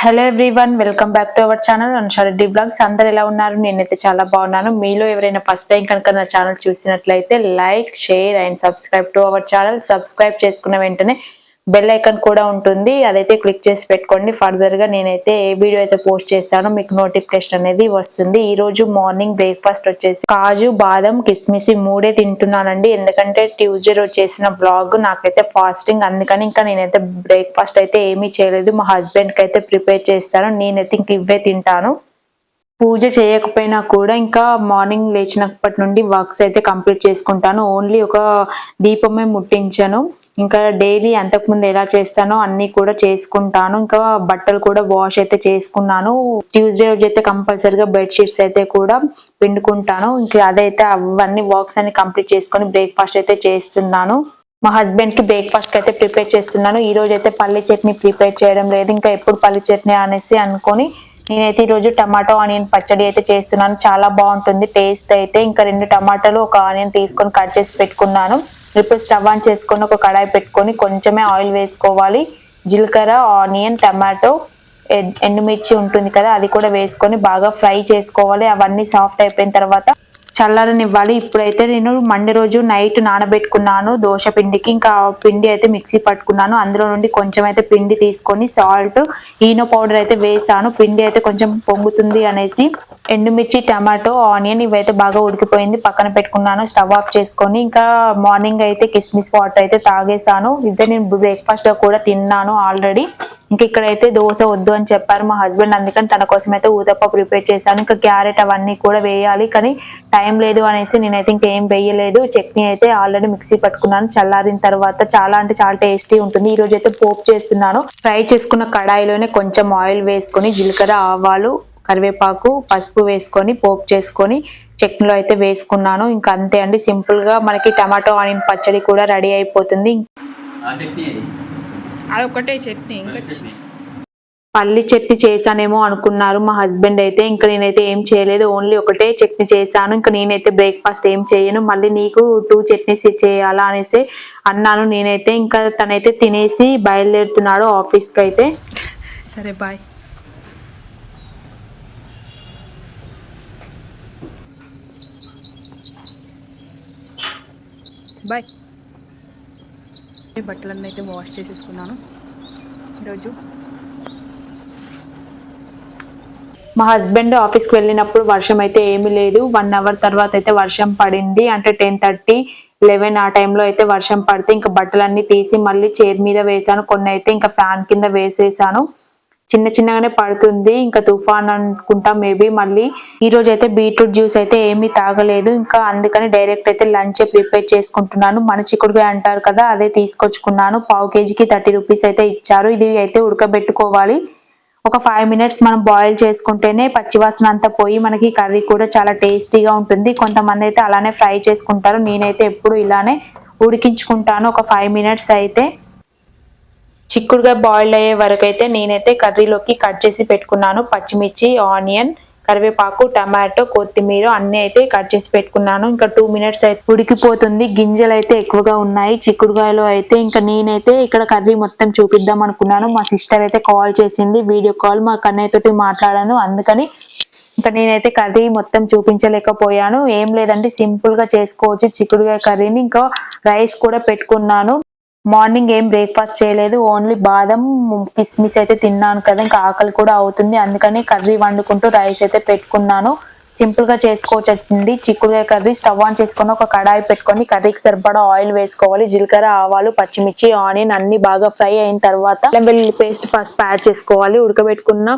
Hello everyone, welcome back to our channel Anusha Reddy blogs. అందరు ఎలా ఉన్నారు? నేనైతే చాలా బాగున్నాను. మీలో ఎవరైనా ఫస్ట్ టైం కనుక నా ఛానల్ చూసినట్లయితే like, share and subscribe to our channel. Subscribe చేసుకున్న వెంటనే బెల్ ఐకాన్ కూడా ఉంటుంది, అదైతే క్లిక్ చేసి పెట్టుకోండి. ఫర్దర్ గా నేనైతే ఏ వీడియో అయితే పోస్ట్ చేస్తానో మీకు నోటిఫికేషన్ అనేది వస్తుంది. ఈ రోజు మార్నింగ్ బ్రేక్ఫాస్ట్ వచ్చేసి కాజు, బాదం, కిస్మిస్ మూడే తింటున్నానండి. ఎందుకంటే ట్యూస్డే రోజు చేసిన బ్లాగ్ నాకైతే ఫాస్టింగ్, అందుకని ఇంకా నేనైతే బ్రేక్ఫాస్ట్ అయితే ఏమీ చేయలేదు. మా హస్బెండ్ కి అయితే ప్రిపేర్ చేస్తాను, నేనైతే ఇంక ఇవే తింటాను. పూజ చేయకపోయినా కూడా ఇంకా మార్నింగ్ లేచినప్పటి నుండి వర్క్స్ అయితే కంప్లీట్ చేసుకుంటాను. ఓన్లీ ఒక దీపమే ముట్టించాను. ఇంకా డైలీ అంతకుముందు ఎలా చేస్తానో అన్ని కూడా చేసుకుంటాను. ఇంకా బట్టలు కూడా వాష్ అయితే చేసుకున్నాను. ట్యూస్డే రోజు అయితే కంపల్సరీగా బెడ్షీట్స్ అయితే కూడా పిండుకుంటాను. ఇంకా అదైతే అవన్నీ వర్క్స్ అన్ని కంప్లీట్ చేసుకొని బ్రేక్ఫాస్ట్ అయితే చేస్తున్నాను. మా హస్బెండ్ కి బ్రేక్ఫాస్ట్ అయితే ప్రిపేర్ చేస్తున్నాను. ఈ రోజు అయితే పల్లి చట్నీ ప్రిపేర్ చేయడం లేదు, ఇంకా ఎప్పుడు పల్లి చట్నీ అనేసి అనుకొని నేనైతే ఈ రోజు టమాటో ఆనియన్ పచ్చడి అయితే చేస్తున్నాను. చాలా బాగుంటుంది టేస్ట్ అయితే. ఇంకా 2 టమాటాలు, ఒక ఆనియన్ తీసుకొని కట్ చేసి పెట్టుకున్నాను. ఇప్పుడు స్టవ్ ఆన్ చేసుకొని ఒక కడాయి పెట్టుకొని కొంచెమే ఆయిల్ వేసుకోవాలి. జీలకర్ర, ఆనియన్, టమాటో, ఎండుమిర్చి ఉంటుంది కదా, అది కూడా వేసుకొని బాగా ఫ్రై చేసుకోవాలి. అవన్నీ సాఫ్ట్ అయిపోయిన తర్వాత చల్లారనివ్వాలి. ఇప్పుడైతే నేను మండే రోజు నైట్ నానబెట్టుకున్నాను దోశ పిండికి. ఇంకా పిండి అయితే మిక్సీ పట్టుకున్నాను. అందులో నుండి కొంచెం అయితే పిండి తీసుకొని సాల్ట్, ఈనో పౌడర్ అయితే వేసాను. పిండి అయితే కొంచెం పొంగుతుంది అనేసి ఎండుమిర్చి, టమాటో, ఆనియన్ ఇవైతే బాగా ఉడికిపోయింది, పక్కన పెట్టుకున్నాను. స్టవ్ ఆఫ్ చేసుకొని ఇంకా మార్నింగ్ అయితే కిస్మిస్ వాటర్ అయితే తాగేసాను. ఇదే నేను బ్రేక్ఫాస్ట్ లో కూడా తిన్నాను ఆల్రెడీ. ఇంక ఇక్కడైతే దోశ వద్దు అని చెప్పారు మా హస్బెండ్, అందుకని తన కోసం అయితే ఊతప్ప ప్రిపేర్ చేశాను. ఇంకా క్యారెట్ అవన్నీ కూడా వేయాలి, కానీ టైం లేదు అనేసి నేనైతే ఇంకేం వేయలేదు. చట్నీ అయితే ఆల్రెడీ మిక్సీ పట్టుకున్నాను. చల్లారిన తర్వాత చాలా అంటే చాలా టేస్టీ ఉంటుంది. ఈ రోజు అయితే పోపు చేస్తున్నాను. ఫ్రై చేసుకున్న కడాయిలోనే కొంచెం ఆయిల్ వేసుకొని జీలకర్ర, ఆవాలు, కరివేపాకు, పసుపు వేసుకొని పోపు చేసుకొని చట్నీలో అయితే వేసుకున్నాను. ఇంకా అంతే అండి, సింపుల్ గా మనకి టమాటో ఆనియన్ పచ్చడి కూడా రెడీ అయిపోతుంది. అదొకటే చట్నీ, ఇంకా పల్లి చట్నీ చేశానేమో అనుకున్నారు మా హస్బెండ్ అయితే. ఇంకా నేనైతే ఏం చేయలేదు, ఓన్లీ ఒకటే చట్నీ చేశాను. ఇంకా నేనైతే బ్రేక్ఫాస్ట్ ఏం చేయను, మళ్ళీ నీకు 2 చట్నీస్ చేయాలా అనేసి అన్నాను నేనైతే. ఇంకా తనైతే తినేసి బయలుదేరుతున్నాడు ఆఫీస్కి అయితే. సరే బాయ్. బాయ్. బట్టలన్నీ అయితే వాష్ చేసేసుకున్నాను ఈరోజు. మా హస్బెండ్ ఆఫీస్కి వెళ్ళినప్పుడు వర్షం అయితే ఏమీ లేదు. 1 అవర్ తర్వాత అయితే వర్షం పడింది. అంటే 10:30, 11 ఆ టైంలో అయితే వర్షం పడితే ఇంకా బట్టలన్నీ తీసి మళ్ళీ చైర్ మీద వేసాను. కొన్ని అయితే ఇంకా ఫ్యాన్ కింద వేసేసాను. చిన్న చిన్నగానే పడుతుంది, ఇంకా తుఫాన్ అనుకుంటా మేబీ. మళ్ళీ ఈ రోజు అయితే బీట్రూట్ జ్యూస్ అయితే ఏమీ తాగలేదు, ఇంకా అందుకని డైరెక్ట్ అయితే లంచ్ ప్రిపేర్ చేసుకుంటున్నాను. మన చిక్కుడుకాయ అంటారు కదా, అదే తీసుకొచ్చుకున్నాను. పావు కేజీకి 30 రూపీస్ అయితే ఇచ్చారు. ఇది అయితే ఉడకబెట్టుకోవాలి. ఒక 5 మినిట్స్ మనం బాయిల్ చేసుకుంటేనే పచ్చివాసన అంతా పోయి మనకి కర్రీ కూడా చాలా టేస్టీగా ఉంటుంది. కొంతమంది అయితే అలానే ఫ్రై చేసుకుంటారు, నేనైతే ఎప్పుడు ఇలానే ఉడికించుకుంటాను ఒక 5 మినిట్స్ అయితే. చిక్కుడుకాయ బాయిల్ అయ్యే వరకు అయితే నేనైతే కర్రీలోకి కట్ చేసి పెట్టుకున్నాను. పచ్చిమిర్చి, ఆనియన్, కరివేపాకు, టమాటో, కొత్తిమీర అన్ని అయితే కట్ చేసి పెట్టుకున్నాను. ఇంకా 2 మినిట్స్ అయితే ఉడికిపోతుంది. గింజలు అయితే ఎక్కువగా ఉన్నాయి చిక్కుడుకాయలో అయితే. ఇంకా నేనైతే ఇక్కడ కర్రీ మొత్తం చూపిద్దాం అనుకున్నాను. మా సిస్టర్ అయితే కాల్ చేసింది, వీడియో కాల్. మా కన్నయ్య తోటి మాట్లాడాను, అందుకని ఇంకా నేనైతే కర్రీ మొత్తం చూపించలేకపోయాను. ఏం లేదండి, సింపుల్ గా చేసుకోవచ్చు చిక్కుడుకాయ కర్రీని. ఇంకా రైస్ కూడా పెట్టుకున్నాను. మార్నింగ్ ఏం బ్రేక్ఫాస్ట్ చేయలేదు, ఓన్లీ బాదం, కిస్మిస్ అయితే తిన్నాను కదా, ఇంకా ఆకలి కూడా అవుతుంది, అందుకని కర్రీ వండుకుంటూ రైస్ అయితే పెట్టుకున్నాను. సింపుల్ గా చేసుకోవచ్చండి చిక్కుడుకాయ కర్రీ. స్టవ్ ఆన్ చేసుకొని ఒక కడాయి పెట్టుకొని కర్రీకి సరిపడా ఆయిల్ వేసుకోవాలి. జీలకర్ర, ఆవాలు, పచ్చిమిర్చి, ఆనియన్ అన్ని బాగా ఫ్రై అయిన తర్వాత అల్లం వెల్లుల్లి పేస్ట్ ఫస్ట్ యాడ్ చేసుకోవాలి. ఉడకబెట్టుకున్న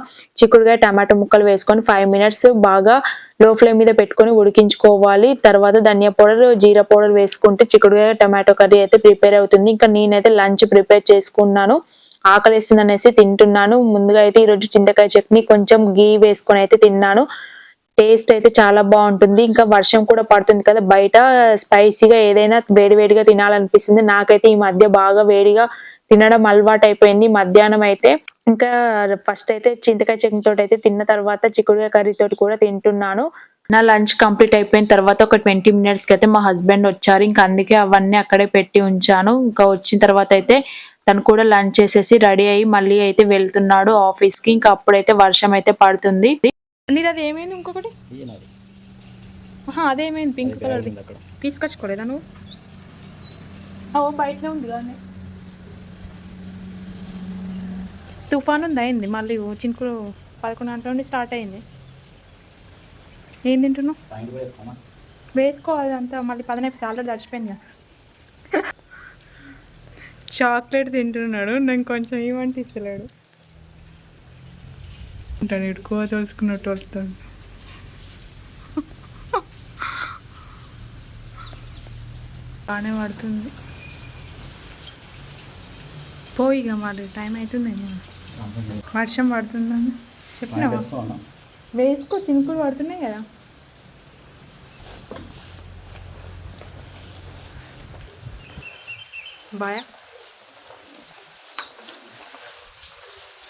చిక్కుడుకాయ, టమాటో ముక్కలు వేసుకొని 5 మినిట్స్ బాగా లో ఫ్లేమ్ మీద పెట్టుకొని ఉడికించుకోవాలి. తర్వాత ధనియా పౌడర్, జీరా పౌడర్ వేసుకుంటే చిక్కుడుకాయ టమాటో కర్రీ అయితే ప్రిపేర్ అవుతుంది. ఇంకా నేనైతే లంచ్ ప్రిపేర్ చేసుకున్నాను. ఆకలేసింది అనేసి తింటున్నాను. ముందుగా అయితే ఈరోజు చింతకాయ చట్నీ కొంచెం గీ వేసుకొని అయితే తిన్నాను. టేస్ట్ అయితే చాలా బాగుంటుంది. ఇంకా వర్షం కూడా పడుతుంది కదా బయట, స్పైసీగా ఏదైనా వేడివేడిగా తినాలనిపిస్తుంది. నాకైతే ఈ మధ్య బాగా వేడిగా తినడం అలవాటు అయిపోయింది. మధ్యాహ్నం అయితే ఇంకా ఫస్ట్ అయితే చింతకాయ చట్నీ తోటి అయితే తిన్న తర్వాత చిక్కుడుకాయ కర్రీ తోటి కూడా తింటున్నాను. నా లంచ్ కంప్లీట్ అయిపోయిన తర్వాత ఒక 20 మినిట్స్ కి అయితే మా హస్బెండ్ వచ్చారు. ఇంకా అందుకే అవన్నీ అక్కడే పెట్టి ఉంచాను. ఇంకా వచ్చిన తర్వాత అయితే తను కూడా లంచ్ చేసేసి రెడీ అయ్యి మళ్ళీ అయితే వెళ్తున్నాడు ఆఫీస్కి. ఇంకా అప్పుడైతే వర్షం అయితే పడుతుంది. నీది అది ఏమైంది ఇంకొకటి? అదేమైంది పింక్ కలర్ది తీసుకొచ్చుకోలేదా నువ్వు? బయటనే ఉంది కానీ తుఫాన్ ఉంది అయింది మళ్ళీ చినుకులు 11 గంటల నుండి స్టార్ట్ అయింది. ఏం తింటున్నావు? వేసుకోవాలి అంతా మళ్ళీ 10 అయిపోతే ఆల్రెడీ తడిచిపోయింది కదా. చాక్లెట్ తింటున్నాడు, నేను కొంచెం ఏమంటే ఇస్తలేడు. ఉంటాను ఎక్కువ తెలుసుకున్నట్టు వస్తాడు. బాగానే పడుతుంది. పోయిగా మరి టైం అవుతుందేమో. వర్షం పడుతుందని చెప్పినావా? వేసుకో, చినుకులు పడుతున్నాయి కదా. బాయ్.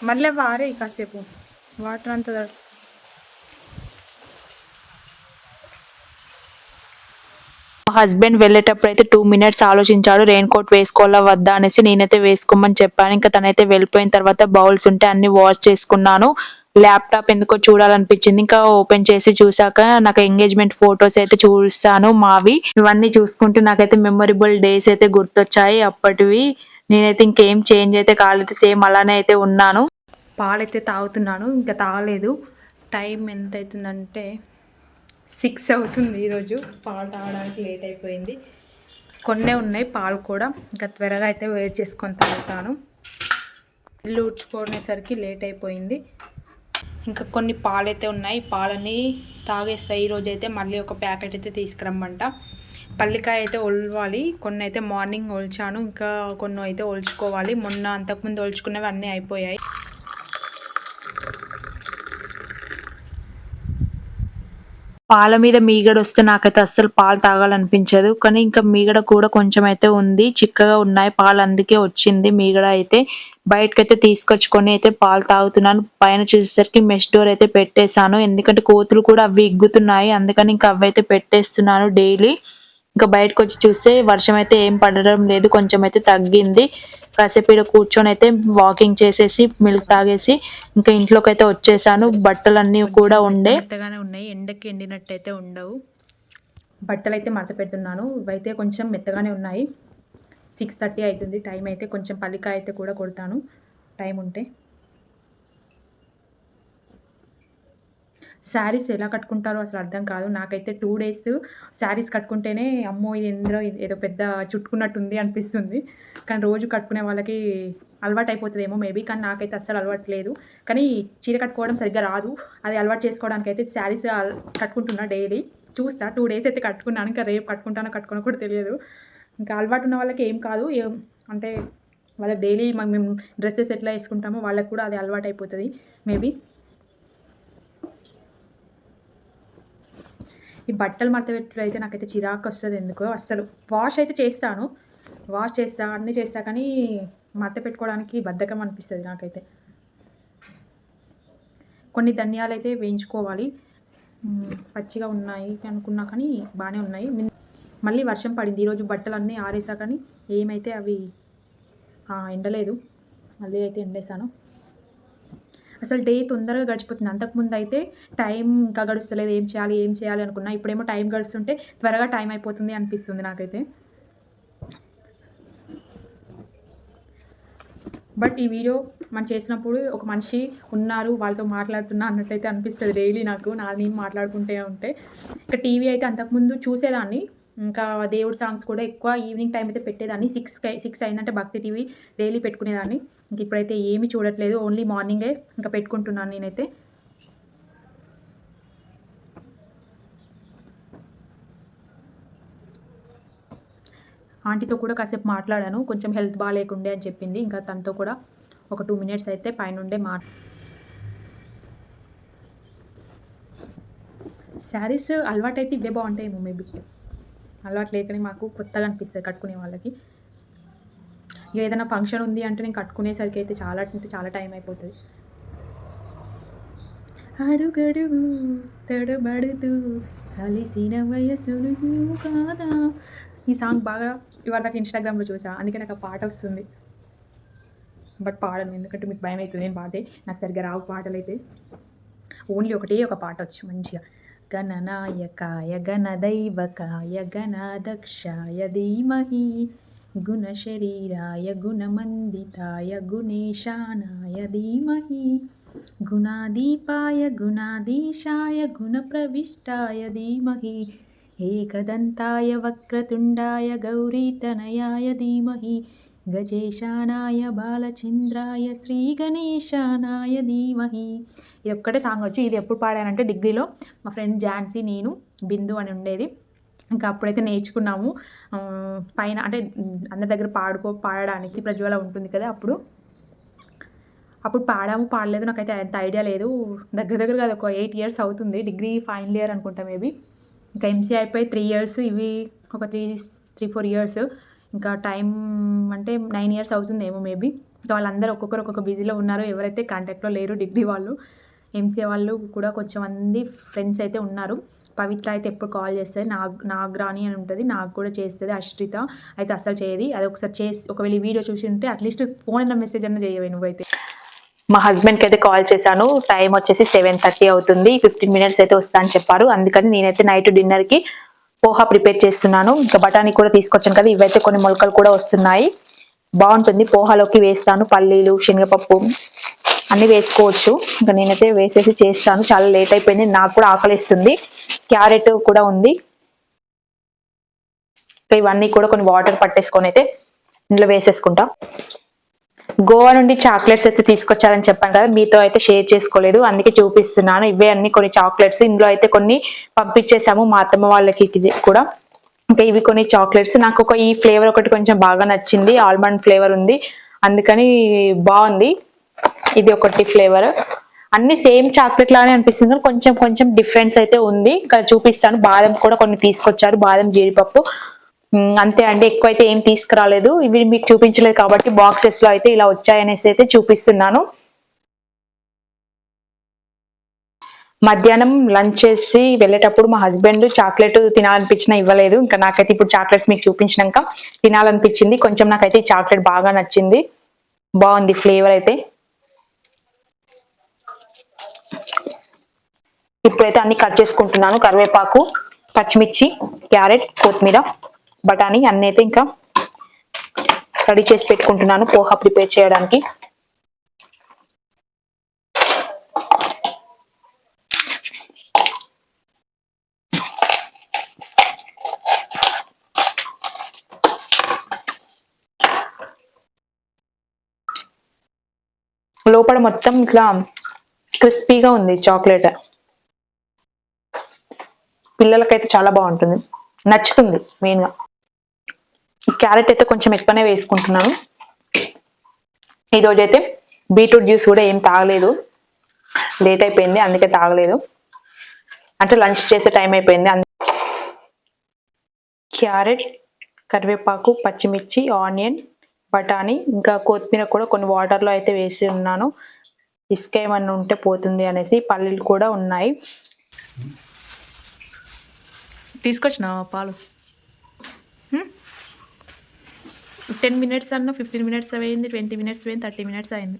మళ్ళీ వారే కాసేపు వాటర్ అంతా హస్బెండ్ వెళ్ళేటప్పుడు అయితే 2 minutes ఆలోచించాడు రెయిన్ కోట్ వేసుకోవాలా వద్దా అనేసి. నేనైతే వేసుకోమని చెప్పాను. ఇంకా తనైతే వెళ్ళిపోయిన తర్వాత బౌల్స్ ఉంటే అన్ని వాష్ చేసుకున్నాను. ల్యాప్టాప్ ఎందుకో చూడాలనిపించింది. ఇంకా ఓపెన్ చేసి చూసాక నాకు ఎంగేజ్మెంట్ ఫొటోస్ అయితే చూస్తాను మావి. ఇవన్నీ చూసుకుంటూ నాకైతే మెమొరబుల్ డేస్ అయితే గుర్తొచ్చాయి అప్పటివి. నేనైతే ఇంకేం చేంజ్ అయితే కాలేదు, సేమ్ అలానే అయితే ఉన్నాను. పాలైతే తాగుతున్నాను, ఇంకా తాగలేదు. టైం ఎంత అవుతుందంటే 6 అవుతుంది. ఈరోజు పాలు తాగడానికి లేట్ అయిపోయింది. కొన్నే ఉన్నాయి పాలు కూడా, ఇంకా త్వరగా అయితే వెయిట్ చేసుకొని తాగుతాను. ఇల్లు ఉడ్చుకునేసరికి లేట్ అయిపోయింది. ఇంకా కొన్ని పాలు అయితే ఉన్నాయి, పాలని తాగేస్తాయి. ఈరోజు అయితే మళ్ళీ ఒక ప్యాకెట్ అయితే తీసుకురమ్మంట. పల్లికాయ అయితే ఒలవాలి, కొన్ని అయితే మార్నింగ్ ఒలిచాను, ఇంకా కొన్ని అయితే ఒలుచుకోవాలి. మొన్న అంతకుముందు ఒలుచుకున్నవి అన్నీ అయిపోయాయి. పాల మీద మీగడ వస్తే నాకైతే అస్సలు పాలు తాగాలనిపించదు. కానీ ఇంకా మీగడ కూడా కొంచెం అయితే ఉంది, చిక్కగా ఉన్నాయి పాలు, అందుకే వచ్చింది మీగడ. అయితే బయటకైతే తీసుకొచ్చుకొని అయితే పాలు తాగుతున్నాను. పైన చూసేసరికి మెష్ డోర్ అయితే పెట్టేశాను, ఎందుకంటే కోతులు కూడా అవి ఎగ్గుతున్నాయి, అందుకని ఇంకా అవి అయితే పెట్టేస్తున్నాను డైలీ. ఇంకా బయటకు వచ్చి చూస్తే వర్షం అయితే ఏం పడడం లేదు, కొంచెం అయితే తగ్గింది. కాసేపు ఇక్కడ కూర్చొని అయితే వాకింగ్ చేసేసి మిల్క్ తాగేసి ఇంకా ఇంట్లోకి అయితే వచ్చేసాను. బట్టలన్నీ కూడా ఉండే మెత్తగానే ఉన్నాయి, ఎండకి ఎండినట్టు అయితే ఉండవు. బట్టలు అయితే మడత పెట్టున్నాను, ఇవైతే కొంచెం మెత్తగానే ఉన్నాయి. 6:30 అవుతుంది టైం. అయితే కొంచెం పల్లికాయ అయితే కూడా కొడతాను టైం ఉంటే. శారీస్ ఎలా కట్టుకుంటారో అసలు అర్థం కాదు నాకైతే. 2 days శారీస్ కట్టుకుంటేనే అమ్మో ఇది ఎందులో ఏదో పెద్ద చుట్టుకున్నట్టుంది అనిపిస్తుంది. కానీ రోజు కట్టుకునే వాళ్ళకి అలవాటు అయిపోతుందేమో మేబీ, కానీ నాకైతే అస్సలు అలవాటు లేదు. కానీ చీర కట్టుకోవడం సరిగ్గా రాదు, అది అలవాటు చేసుకోవడానికి అయితే శారీస్ కట్టుకుంటున్నా డైలీ. చూస్తా 2 days అయితే కట్టుకున్నాను, ఇంకా రేపు కట్టుకోనో కూడా తెలియదు. ఇంకా అలవాటు ఉన్న వాళ్ళకి ఏం కాదు, అంటే వాళ్ళకి డైలీ మేము డ్రెస్సెస్ ఎట్లా వేసుకుంటామో వాళ్ళకి కూడా అది అలవాటు అయిపోతుంది మేబీ. ఈ బట్టలు మడత పెట్టుడు అయితే నాకైతే చిరాకు వస్తుంది ఎందుకో. అస్సలు వాష్ అయితే చేస్తాను, అన్నీ చేస్తా, కానీ మడత పెట్టుకోవడానికి బద్ధకం అనిపిస్తుంది నాకైతే. కొన్ని ధనియాలు అయితే వేయించుకోవాలి, పచ్చిగా ఉన్నాయి అనుకున్నా కానీ బాగానే ఉన్నాయి. మళ్ళీ వర్షం పడింది ఈరోజు, బట్టలు అన్నీ ఆరేసా కానీ ఏమైతే అవి ఎండలేదు. మళ్ళీ అయితే ఎండేసాను. అసలు డే తొందరగా గడిచిపోతుంది. అంతకుముందు అయితే టైం ఇంకా గడుస్తలేదు, ఏం చేయాలి అనుకున్నా. ఇప్పుడేమో టైం గడుస్తుంటే త్వరగా టైం అయిపోతుంది అనిపిస్తుంది నాకైతే. బట్ ఈ వీడియో మనం చేసినప్పుడు ఒక మనిషి ఉన్నారు, వాళ్ళతో మాట్లాడుతున్నా అన్నట్లయితే అనిపిస్తుంది డైలీ నాకు. నేను మాట్లాడుకుంటే ఉంటే. ఇంకా టీవీ అయితే అంతకుముందు చూసేదాన్ని, ఇంకా దేవుడి సాంగ్స్ కూడా ఎక్కువ ఈవినింగ్ టైం అయితే పెట్టేదాన్ని. 6 అయిందంటే భక్తి టీవీ డైలీ పెట్టుకునేదాన్ని. ఇంక ఇప్పుడైతే ఏమీ చూడట్లేదు, ఓన్లీ మార్నింగే ఇంకా పెట్టుకుంటున్నాను నేనైతే. ఆంటీతో కూడా కాసేపు మాట్లాడాను, కొంచెం హెల్త్ బాగాలేకుండే అని చెప్పింది. ఇంకా తనతో కూడా ఒక 2 minutes అయితే పైనుండే శారీస్ అలవాటు అయితే ఇవే బాగుంటాయేమో మేబీ, అలవాటు లేకనే మాకు కొత్తగా అనిపిస్తుంది కట్టుకునే వాళ్ళకి. ఏదైనా ఫంక్షన్ ఉంది అంటే నేను కట్టుకునేసరికి అయితే చాలా టైం అయిపోతుంది. అడుగడుగు తడబడుతూ కలిసిన వయసులు కాదా, ఈ సాంగ్ బాగా ఇవాళ నాకు ఇన్స్టాగ్రామ్లో చూసా, అందుకే నాకు ఆ పాట వస్తుంది. బట్ పాడను, ఎందుకంటే మీకు భయం అవుతుంది నేను పాడితే. నాకు సరిగ్గా రావు పాటలు అయితే. ఓన్లీ ఒక పాట వచ్చు మంచిగా. గణనాయకాయ గణదైవకాయ గణాదక్షాయ ధీమహి గుణశరీరాయ గుణమందితాయ గుణేశానాయ ధీమహి గుణాదీపాయ గుణాధీశాయ గుణప్రవిష్టాయ ధీమహి ఏకదంతాయ వక్రతుండాయ గౌరీతనయాయ ధీమహి గజేశానాయ బాలచంద్రాయ శ్రీ గణేశానాయ ధీమహి. ఇది ఒక్కటే సాంగ్ వచ్చి. ఇది ఎప్పుడు పాడానంటే డిగ్రీలో మా ఫ్రెండ్ ఝాన్సీ, నేను, బిందు అని ఉండేది. ఇంకా అప్పుడైతే నేర్చుకున్నాము. పైన అంటే అందరి దగ్గర పాడడానికి ప్రజ్వల ఉంటుంది కదా, అప్పుడు పాడలేదు. నాకైతే అంత ఐడియా లేదు. దగ్గర కాదు, ఒక 8 years అవుతుంది. డిగ్రీ ఫైనల్ ఇయర్ అనుకుంటా మేబీ. ఇంకా ఎంసీ అయిపోయి 3 years, ఇవి ఒక 3-4 years. ఇంకా టైం అంటే 9 years అవుతుందేమో మేబీ. ఇంకా వాళ్ళందరూ ఒక్కొక్క బిజీలో ఉన్నారు. ఎవరైతే కాంటాక్ట్లో లేరు డిగ్రీ వాళ్ళు. ఎంసీఏ వాళ్ళు కూడా కొంచెం మంది ఫ్రెండ్స్ అయితే ఉన్నారు. పవిత్ర అయితే ఎప్పుడు కాల్ చేస్తుంది, నాగ్రాని అని ఉంటుంది, నాకు కూడా చేస్తుంది. అశ్రిత అయితే అస్సలు చేయదు. అది ఒకసారి చేసి ఒకవేళ ఈ వీడియో చూసి ఉంటే అట్లీస్ట్ ఫోన్ అన్న మెసేజ్ అన్న చేయవే నువ్వైతే. మా హస్బెండ్కి అయితే కాల్ చేశాను. టైం వచ్చేసి 7:30 అవుతుంది. 15 minutes అయితే వస్తా అని చెప్పారు. అందుకని నేనైతే నైట్ డిన్నర్కి పోహా ప్రిపేర్ చేస్తున్నాను. ఇంకా బఠానీ కూడా తీసుకొచ్చాను కదా, ఇవైతే కొన్ని మొలకలు కూడా వస్తున్నాయి. బాగుంటుంది. పోహాలోకి వేస్తాను పల్లీలు, శనగపప్పు అన్నీ వేసుకోవచ్చు. ఇంకా నేనైతే వేసేసి చేస్తాను. చాలా లేట్ అయిపోయింది, నాకు కూడా ఆకలిస్తుంది. క్యారెట్ కూడా ఉంది. ఇవన్నీ కూడా కొన్ని వాటర్ పట్టేసుకొని అయితే ఇందులో వేసేసుకుంటా. గోవా నుండి చాక్లెట్స్ అయితే తీసుకొచ్చారని చెప్పాను కదా, మీతో అయితే షేర్ చేసుకోలేదు, అందుకే చూపిస్తున్నాను. ఇవే అన్ని కొన్ని చాక్లెట్స్. ఇందులో అయితే కొన్ని పంపించేసాము మా అత్తమ్మ వాళ్ళకి కూడా. ఇంకా ఇవి కొన్ని చాక్లెట్స్. నాకు ఈ ఫ్లేవర్ ఒకటి కొంచెం బాగా నచ్చింది, ఆల్మండ్ ఫ్లేవర్ ఉంది, అందుకని బాగుంది. ఇది ఒకటి ఫ్లేవర్. అన్ని సేమ్ చాక్లెట్ లానే అనిపిస్తుంది, కొంచెం కొంచెం డిఫరెన్స్ అయితే ఉంది. ఇక్కడ చూపిస్తాను. బాదం కూడా కొన్ని తీసుకొచ్చారు, బాదం, జీడిపప్పు. అంతే అండి, ఎక్కువ అయితే ఏం తీసుకురాలేదు. ఇవి మీకు చూపించలేదు కాబట్టి బాక్సెస్ లో అయితే ఇలా వచ్చాయనేసి అయితే చూపిస్తున్నాను. మధ్యాహ్నం లంచ్ చేసి వెళ్ళేటప్పుడు మా హస్బెండ్ చాక్లెట్ తినాలనిపించినా ఇవ్వలేదు. ఇంకా నాకైతే ఇప్పుడు చాక్లెట్స్ మీకు చూపించినాక తినాలనిపించింది. కొంచెం నాకైతే ఈ చాక్లెట్ బాగా నచ్చింది, బాగుంది ఫ్లేవర్ అయితే. ఇప్పుడైతే అన్ని కట్ చేసుకుంటున్నాను. కరివేపాకు, పచ్చిమిర్చి, క్యారెట్, కొత్తిమీర, బఠానీ అన్నీ అయితే ఇంకా రెడీ చేసి పెట్టుకుంటున్నాను పోహా ప్రిపేర్ చేయడానికి. లోపల మొత్తం ఇట్లా క్రిస్పీగా ఉంది చాక్లెట్. పిల్లలకైతే చాలా బాగుంటుంది, నచ్చుతుంది మెయిన్గా. క్యారెట్ అయితే కొంచెం ఎక్కువనే వేసుకుంటున్నాను. ఈరోజు అయితే బీట్రూట్ జ్యూస్ కూడా ఏం తాగలేదు, లేట్ అయిపోయింది అందుకే తాగలేదు. అంటే లంచ్ చేసే టైం అయిపోయింది. క్యారెట్, కరివేపాకు, పచ్చిమిర్చి, ఆనియన్, బఠానీ ఇంకా కొత్తిమీర కూడా కొన్ని వాటర్లో అయితే వేసి ఉన్నాను. ఇసుక ఏమన్నా ఉంటే పోతుంది అనేసి. పల్లీలు కూడా ఉన్నాయి. తీసుకొచ్చినా పాలు 10 minutes అన్న 15 minutes అయింది, 20 minutes అయింది, 30 minutes అయింది.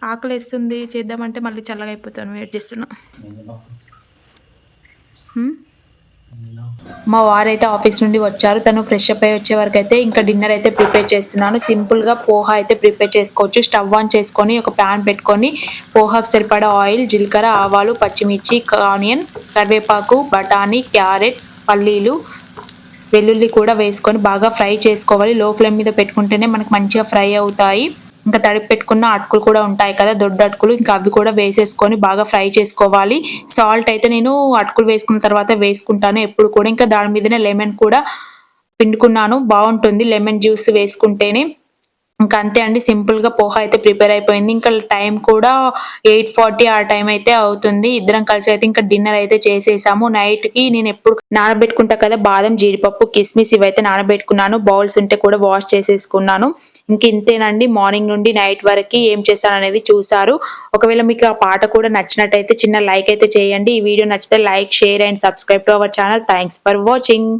ఆకలి వేస్తుంది, చేద్దామంటే మళ్ళీ చల్లగా అయిపోతాను. వెయిట్ చేస్తున్నా. మా వారైతే ఆఫీస్ నుండి వచ్చారు, తను ఫ్రెష్ అప్ అయ్యి వచ్చే వరకు అయితే ఇంకా డిన్నర్ అయితే ప్రిపేర్ చేస్తున్నాను. సింపుల్గా పోహా అయితే ప్రిపేర్ చేసుకోవచ్చు. స్టవ్ ఆన్ చేసుకొని ఒక ప్యాన్ పెట్టుకొని పోహాకు సరిపడా ఆయిల్, జీలకర్ర, ఆవాలు, పచ్చిమిర్చి, ఆనియన్, కరివేపాకు, బఠానీ, క్యారెట్, పల్లీలు, వెల్లుల్లి కూడా వేసుకొని బాగా ఫ్రై చేసుకోవాలి. లో ఫ్లేమ్ మీద పెట్టుకుంటేనే మనకు మంచిగా ఫ్రై అవుతాయి. ఇంకా తడిపి పెట్టుకున్న అటుకులు కూడా ఉంటాయి కదా, దొడ్డు అటుకులు, ఇంకా అవి కూడా వేసేసుకొని బాగా ఫ్రై చేసుకోవాలి. సాల్ట్ అయితే నేను అటుకులు వేసుకున్న తర్వాత వేసుకుంటాను ఎప్పుడు కూడా. ఇంకా దాని మీదనే లెమన్ కూడా పిండుకున్నాను, బాగుంటుంది లెమన్ జ్యూస్ వేసుకుంటేనే. ఇంకా అంతే అండి, సింపుల్గా పోహా అయితే ప్రిపేర్ అయిపోయింది. ఇంకా టైం కూడా 8:40 ఆ టైం అయితే అవుతుంది. ఇద్దరం కలిసి అయితే ఇంకా డిన్నర్ అయితే చేసేసాము. నైట్కి నేను ఎప్పుడు నానబెట్టుకుంటా కదా బాదం, జీడిపప్పు, కిస్మిస్ ఇవైతే నానబెట్టుకున్నాను. బౌల్స్ ఉంటే కూడా వాష్ చేసేసుకున్నాను. ఇంక ఇంతేనండి, మార్నింగ్ నుండి నైట్ వరకు ఏం చేశాను అనేది చూసారు. ఒకవేళ మీకు ఆ పాట కూడా నచ్చినట్టయితే చిన్న లైక్ అయితే చేయండి. ఈ వీడియో నచ్చితే like, share and subscribe to our channel. Thanks for watching.